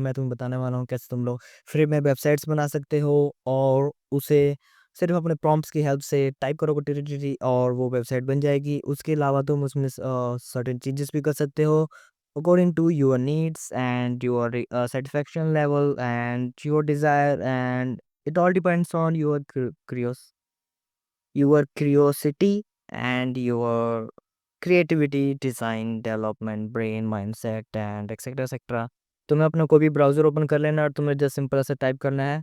मैं तुम्हें बताने वाला हूँ कैसे तुम लोग फ्री में वेबसाइट्स बना सकते हो और उसे सिर्फ अपने प्रॉम्प्ट्स की हेल्प से टाइप करोगे टी और वो वेबसाइट बन जाएगी। उसके अलावा तुम उसमें सर्टेन चेंजेस भी कर सकते हो according to your needs and your satisfaction level and your desire and it all depends on your curiosity and your creativity, design, development, brain, mindset and etcetera etcetera. तुम्हें अपना कोई भी ब्राउज़र ओपन कर लेना और तुम्हें जस्ट सिंपल से type करना है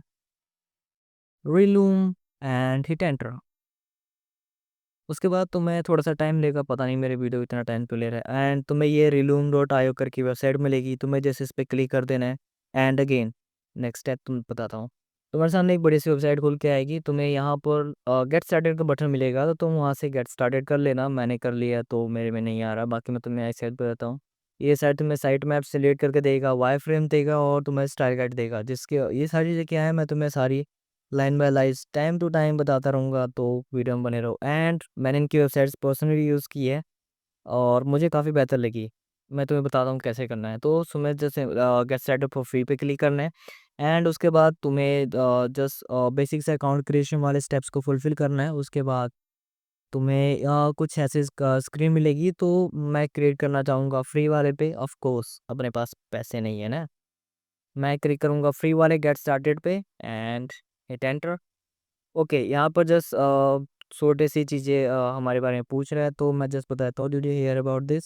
रिलूम एंड हिट एंटर। उसके बाद तुम्हें थोड़ा सा टाइम लेगा, पता नहीं मेरे वीडियो इतना टाइम क्यों ले रहा है। एंड तुम्हें ये रिलूम डॉट आईओ करके वेबसाइट मिलेगी, तुम्हें जैसे इस पर क्लिक कर देना है। एंड अगेन नेक्स्ट स्टेप तुम बताता हूँ। तुम्हारे सामने एक बड़ी सी वेबसाइट खुल के आएगी, तुम्हें यहाँ पर गेट स्टार्टेड का बटन मिलेगा, तो तुम वहाँ से गेट स्टार्टेड कर लेना। मैंने कर लिया तो मेरे में नहीं आ रहा, बाकी मैं तुम्हें ऐसे बताता हूँ। ये साइट तुम्हें साइट मैप सिलेक्ट करके देगा, वाई फ्रेम देगा और तुम्हें स्टाइल गाइड देगा, जिसके ये सारी चीज़ें क्या है मैं तुम्हें सारी line by line time to time बताता रहूँगा, तो वीडियो में बने रहो। एंड मैंने इनकी वेबसाइट्स पर्सनली यूज़ की है और मुझे काफ़ी बेहतर लगी। मैं तुम्हें बताता हूँ कैसे करना है। तो तुम्हें जैसे गेट सेटअप फॉर फ्री पे क्लिक करना है एंड उसके बाद तुम्हें जस्ट बेसिक से अकाउंट क्रिएशन वाले स्टेप्स को फुलफिल करना है। उसके बाद तुम्हें कुछ ऐसे स्क्रीन मिलेगी, तो मैं क्रिएट करना चाहूँगा फ्री वाले पे। ऑफ कोर्स अपने पास पैसे नहीं है ना, मैं क्लिक करूँगा फ्री वाले गेट स्टार्टेड पे एंड हिट एंटर। ओके, यहाँ पर जस्ट छोटे सी चीज़ें हमारे बारे में पूछ रहा है, तो मैं जस्ट बताता हूँ। Did you here about this?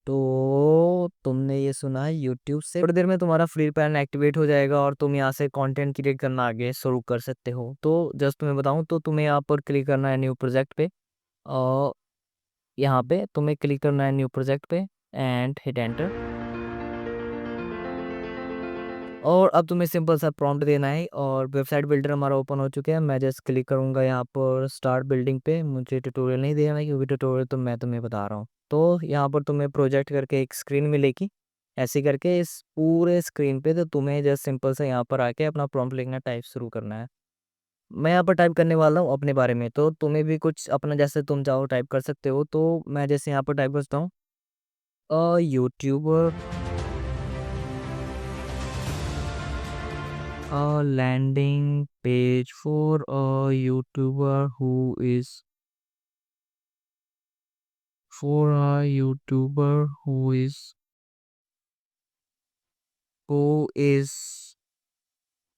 तो तुमने ये सुना है यूट्यूब से थोड़ी देर में तुम्हारा फ्री प्लान एक्टिवेट हो जाएगा और तुम यहाँ से कंटेंट क्रिएट करना आगे शुरू कर सकते हो। तो जस्ट तुम्हें बताऊँ तो तुम्हें यहाँ पर क्लिक करना है न्यू प्रोजेक्ट पे और यहाँ पे तुम्हें क्लिक करना है न्यू प्रोजेक्ट पे एंड हिट एंटर। और अब तुम्हें सिंपल सा प्रॉम्प्ट देना है और वेबसाइट बिल्डर हमारा ओपन हो चुका है। मैं जस्ट क्लिक करूंगा यहाँ पर स्टार्ट बिल्डिंग पे। मुझे ट्यूटोरियल नहीं देना है क्योंकि ट्यूटोरियल तो मैं तुम्हें बता रहा हूँ। तो यहाँ पर तुम्हें प्रोजेक्ट करके एक स्क्रीन मिलेगी, ऐसे करके इस पूरे स्क्रीन पे। तो तुम्हें जस्ट सिंपल सा यहाँ पर आके अपना प्रॉम्प्ट लिखना, टाइप शुरू करना है। मैं यहाँ पर टाइप करने वाला हूँ अपने बारे में, तो तुम्हें भी कुछ अपना जैसे तुम चाहो टाइप कर सकते हो। तो मैं जैसे यहाँ पर टाइप करता हूँ YouTuber, a landing page for a YouTuber who is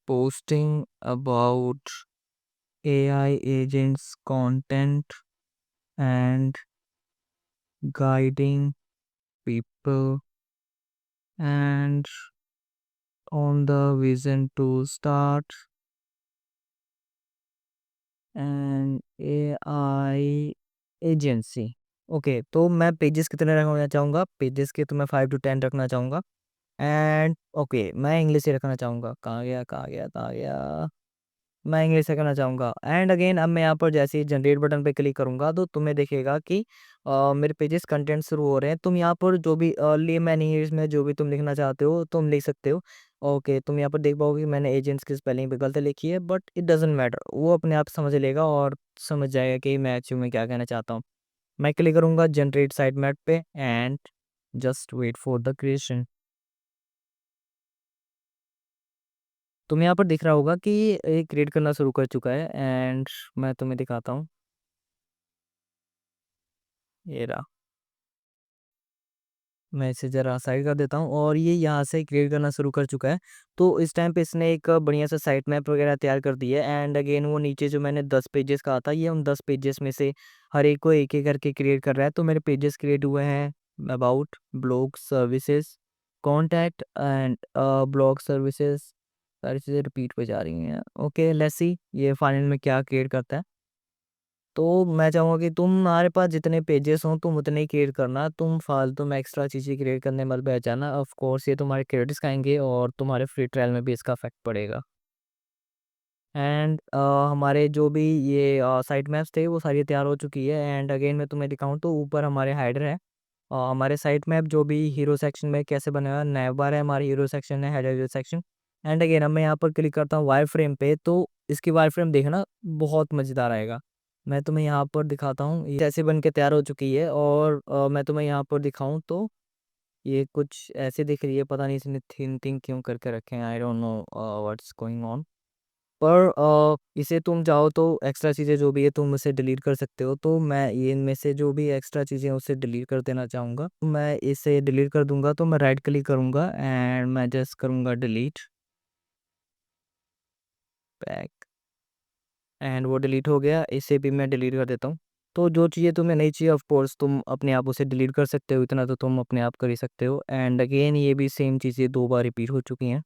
posting about AI agents content and guiding people and on the vision to start an AI agency. Okay, तो मैं पेजेस कितने रखना चाहूँगा? पेजेस के तो मैं 5 टू 10 रखना चाहूँगा। एंड ओके, मैं इंग्लिश ही रखना चाहूँगा। कहाँ गया, कहाँ गया, कहाँ गया? मैं इंग्लिश से करना चाहूँगा। एंड अगेन अब मैं यहाँ पर जैसे ही जनरेट बटन पे क्लिक करूँगा, तो तुम्हें दिखेगा कि मेरे पेजेस कंटेंट शुरू हो रहे हैं। तुम यहाँ पर जो भी लेमैन इंग्लिश में जो भी तुम लिखना चाहते हो तुम लिख सकते हो। ओके, तुम यहाँ पर देख पाओगे कि मैंने एजेंट्स की स्पेलिंग पे गलती लिखी है, बट इट डजेंट मैटर, वो अपने आप समझ लेगा और समझ जाएगा कि मैं एक्चुअली में क्या कहना चाहता हूँ। मैं क्लिक करूँगा जनरेट साइट मैप पे and just wait for the creation. तुम्हें यहाँ पर दिख रहा होगा कि ये क्रिएट करना शुरू कर चुका है एंड मैं तुम्हें दिखाता हूँ। ये रहा, मैं इसे ज़रा साइड कर देता हूँ और ये यहाँ से क्रिएट करना शुरू कर चुका है। तो इस टाइम पे इसने एक बढ़िया सा साइट मैप वगैरह तैयार कर दी है। एंड अगेन वो नीचे जो मैंने 10 पेजेस कहा था, ये उन 10 पेजेस में से हर एक को एक एक करके क्रिएट कर रहा है। तो मेरे पेजेस क्रिएट हुए हैं about, blog services, contact and blog services. सारी चीज़ें रिपीट पे जा रही हैं। ओके, लेट्स सी ये फाइनल में क्या क्रिएट करता है। तो मैं चाहूँगा कि तुम्हारे पास जितने पेजेस हों तुम उतने ही क्रिएट करना, तुम फालतू में एक्स्ट्रा चीज़ें क्रिएट करने मत बैठ जाना। ऑफ कोर्स ये तुम्हारे क्रेडिट्स खाएंगे और तुम्हारे फ्री ट्रायल में भी इसका इफेक्ट पड़ेगा। एंड हमारे जो भी ये साइट मैप्स थे वो सारी तैयार हो चुकी है। एंड अगेन मैं तुम्हें दिखाऊँ तो ऊपर हमारे हाइडर है। हमारे साइट मैप जो भी हीरो सेक्शन में कैसे बना हुआ है, नैव बार है, हमारी हीरो सेक्शन है, हेडर सेक्शन। एंड अगेन अब मैं यहाँ पर क्लिक करता हूँ वायर फ्रेम पे, तो इसकी वायर फ्रेम देखना बहुत मज़ेदार आएगा। मैं तुम्हें यहाँ पर दिखाता हूँ, ये ऐसे बन के तैयार हो चुकी है और मैं तुम्हें यहाँ पर दिखाऊँ तो ये कुछ ऐसे दिख रही है, पता नहीं इसने थिन थिंग क्यों करके रखे हैं, I don't know what's going on. पर इसे तुम चाहो तो एक्स्ट्रा चीज़ें जो भी है तुम उसे डिलीट कर सकते हो, तो मैं ये इनमें से जो भी एक्स्ट्रा चीज़ें हैं उसे डिलीट कर देना चाहूँगा। मैं इसे डिलीट कर दूंगा, तो मैं राइट क्लिक करूँगा एंड मैं जस्ट करूँगा डिलीट बैक, एंड वो डिलीट हो गया। इसे भी मैं डिलीट कर देता हूँ। तो जो चीज़ें तुम्हें नहीं चाहिए ऑफ कोर्स तुम अपने आप उसे डिलीट कर सकते हो, इतना तो तुम अपने आप कर ही सकते हो। एंड अगेन ये भी सेम चीज़ें 2 बार रिपीट हो चुकी हैं,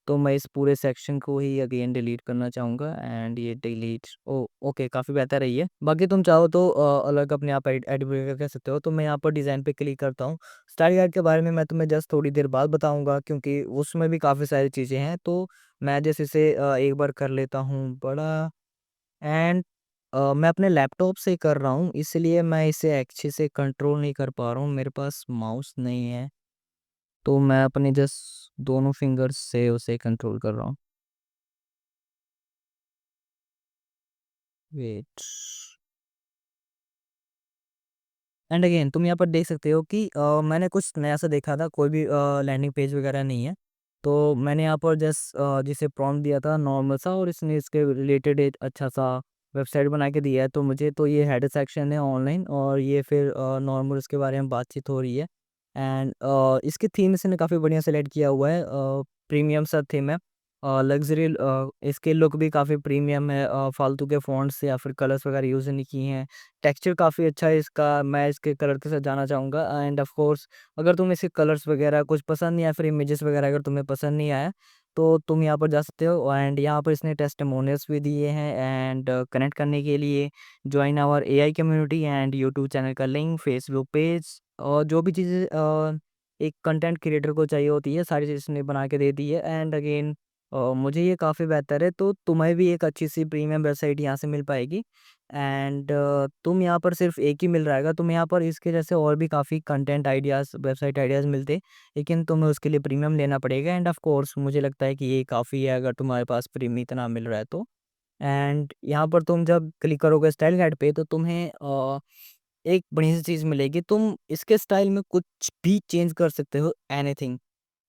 तो मैं इस पूरे सेक्शन को ही अगेन डिलीट करना चाहूँगा एंड ये डिलीट ओ ओके, काफ़ी बेहतर है ये। बाकी तुम चाहो तो अलग अपने आप एडिट वगैरह कर सकते हो। तो मैं यहाँ पर डिज़ाइन पे क्लिक करता हूँ। स्टाइल गाइड के बारे में मैं तुम्हें जस्ट थोड़ी देर बाद बताऊँगा, क्योंकि उसमें भी काफ़ी सारी चीज़ें हैं। तो मैं जैसे इसे एक बार कर लेता हूँ बड़ा, एंड मैं अपने लैपटॉप से कर रहा हूँ, इसलिए मैं इसे अच्छे से कंट्रोल नहीं कर पा रहा हूँ, मेरे पास माउस नहीं है। तो मैं अपने जस्ट दोनों फिंगर्स से उसे कंट्रोल कर रहा हूँ। वेट, एंड अगेन तुम यहाँ पर देख सकते हो कि मैंने कुछ नया सा देखा था, कोई भी लैंडिंग पेज वगैरह नहीं है। तो मैंने यहाँ पर जस्ट जिसे प्रॉम्प्ट दिया था नॉर्मल सा, और इसने इसके रिलेटेड एक अच्छा सा वेबसाइट बना के दिया है। तो मुझे तो ये हेडर सेक्शन है ऑनलाइन, और ये फिर नॉर्मल उसके बारे में बातचीत हो रही है। एंड इसकी थीम इसने काफ़ी बढ़िया सेलेक्ट किया हुआ है, प्रीमियम सा थीम है। लग्ज़री इसके लुक भी काफ़ी प्रीमियम है, फालतू के फ़ॉन्ट्स या फिर कलर्स वगैरह यूज़ नहीं किए हैं। टेक्सचर काफ़ी अच्छा है इसका, मैं इसके कलर के साथ जाना चाहूँगा। एंड ऑफ कोर्स अगर तुम्हें इसके कलर्स वगैरह कुछ पसंद नहीं आया, फिर इमेजेस वगैरह अगर तुम्हें पसंद नहीं आया, तो तुम यहाँ पर जा सकते हो। एंड यहाँ पर इसने टेस्टिमोनियल्स भी दिए हैं, एंड कनेक्ट करने के लिए join our AI community and YouTube channel का लिंक, फेसबुक पेज, और जो भी चीज़ें एक कंटेंट क्रिएटर को चाहिए होती है, सारी चीज़ इसने बना के दे दी है। एंड अगेन मुझे ये काफ़ी बेहतर है, तो तुम्हें भी एक अच्छी सी प्रीमियम वेबसाइट यहाँ से मिल पाएगी। एंड तुम यहाँ पर सिर्फ एक ही मिल रहेगा, तुम यहाँ पर इसके जैसे और भी काफ़ी कंटेंट आइडियाज़, वेबसाइट आइडियाज़ मिलते, लेकिन तुम्हें उसके लिए प्रीमियम लेना पड़ेगा। एंड ऑफ कोर्स मुझे लगता है कि ये काफ़ी है अगर तुम्हारे पास प्रीमियम इतना मिल रहा है तो। एंड यहाँ पर तुम जब क्लिक करोगे स्टाइल गाइड पे, तो तुम्हें एक बढ़िया सी चीज़ मिलेगी, तुम इसके स्टाइल में कुछ भी चेंज कर सकते हो, एनीथिंग।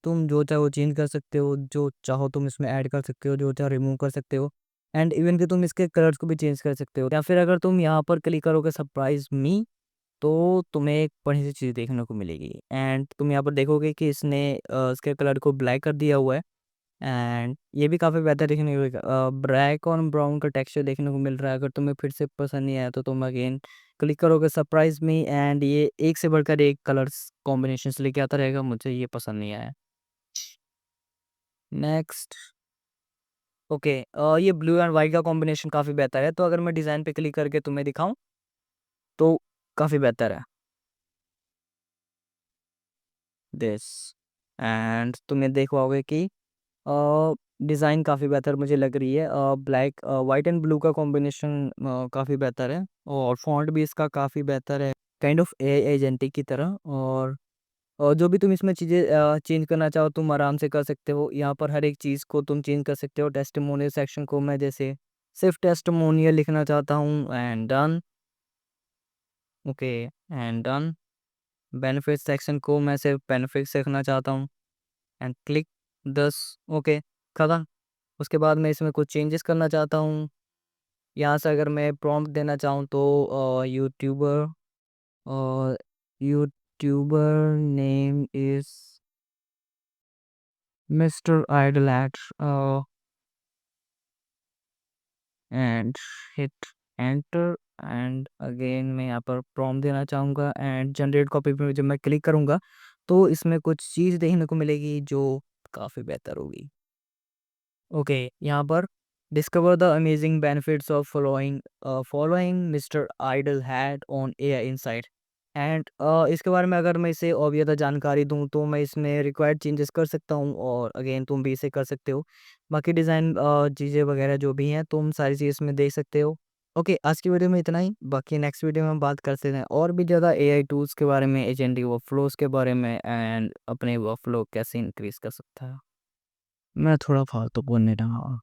तुम जो चाहो चेंज कर सकते हो, जो चाहो तुम इसमें ऐड कर सकते हो, जो चाहो रिमूव कर सकते हो। एंड इवन कि तुम इसके कलर्स को भी चेंज कर सकते हो, या फिर अगर तुम यहाँ पर क्लिक करोगे सरप्राइज़ मी, तो तुम्हें एक बढ़िया सी चीज़ देखने को मिलेगी। एंड तुम यहाँ पर देखोगे कि इसने इसके कलर को ब्लैक कर दिया हुआ है, एंड ये भी काफ़ी बेहतर देखने को मिलेगा। ब्लैक और ब्राउन का टेक्सचर देखने को मिल रहा है। अगर तुम्हें फिर से पसंद नहीं आया, तो तुम अगेन क्लिक करोगे सरप्राइज़ मी, एंड ये एक से बढ़कर एक कलर्स कॉम्बिनेशंस लेके आता रहेगा। मुझे ये पसंद नहीं आया। नेक्स्ट, ओके, ये ब्लू एंड व्हाइट का कॉम्बिनेशन काफ़ी बेहतर है, तो अगर मैं डिज़ाइन पे क्लिक करके तुम्हें दिखाऊँ, तो काफ़ी बेहतर है। दिस, एंड तुम ये देख पाओगे कि डिज़ाइन काफ़ी बेहतर मुझे लग रही है। ब्लैक व्हाइट एंड ब्लू का कॉम्बिनेशन काफ़ी बेहतर है, और फ़ॉन्ट भी इसका काफ़ी बेहतर है, काइंड ऑफ एआई एजेंटिक की तरह। और जो भी तुम इसमें चीज़ें चेंज करना चाहो तुम आराम से कर सकते हो। यहाँ पर हर एक चीज़ को तुम चेंज कर सकते हो। टेस्टिमोनियल सेक्शन को मैं जैसे सिर्फ टेस्टिमोनियल लिखना चाहता हूँ, and done. Okay, and done. Benefit section को मैं सिर्फ बेनिफिट्स लिखना चाहता हूँ, एंड क्लिक दस। ओके, खत्म। उसके बाद मैं इसमें कुछ चेंजेस करना चाहता हूँ। यहाँ से अगर मैं प्रॉम्प्ट देना चाहूँ, तो यूट्यूबर, और YouTuber name is Mister Idol eight, and hit enter. And again मैं यहाँ पर प्रॉम्प्ट देना चाहूँगा, एंड जनरेट कॉपी पे जब मैं क्लिक करूँगा, तो इसमें कुछ चीज़ देखने को मिलेगी जो काफ़ी बेहतर होगी। ओके, यहाँ पर discover the amazing benefits of following Mister Idol head on AI insight. And इसके बारे में अगर मैं इसे और भी ज़्यादा जानकारी दूँ, तो मैं इसमें रिक्वायर्ड चेंजेस कर सकता हूँ, और अगेन तुम भी इसे कर सकते हो। बाकी डिज़ाइन चीज़ें वगैरह जो भी हैं तुम सारी चीज़ इसमें देख सकते हो। ओके, आज की वीडियो में इतना ही। बाकी नेक्स्ट वीडियो में हम बात करते हैं और भी ज़्यादा एआई टूल्स के बारे में, एजेंटिक वर्कफ्लोज के बारे में, एंड अपने वर्कफ्लो कैसे इंक्रीज कर सकता है। मैं थोड़ा फालतू बोलने लगा।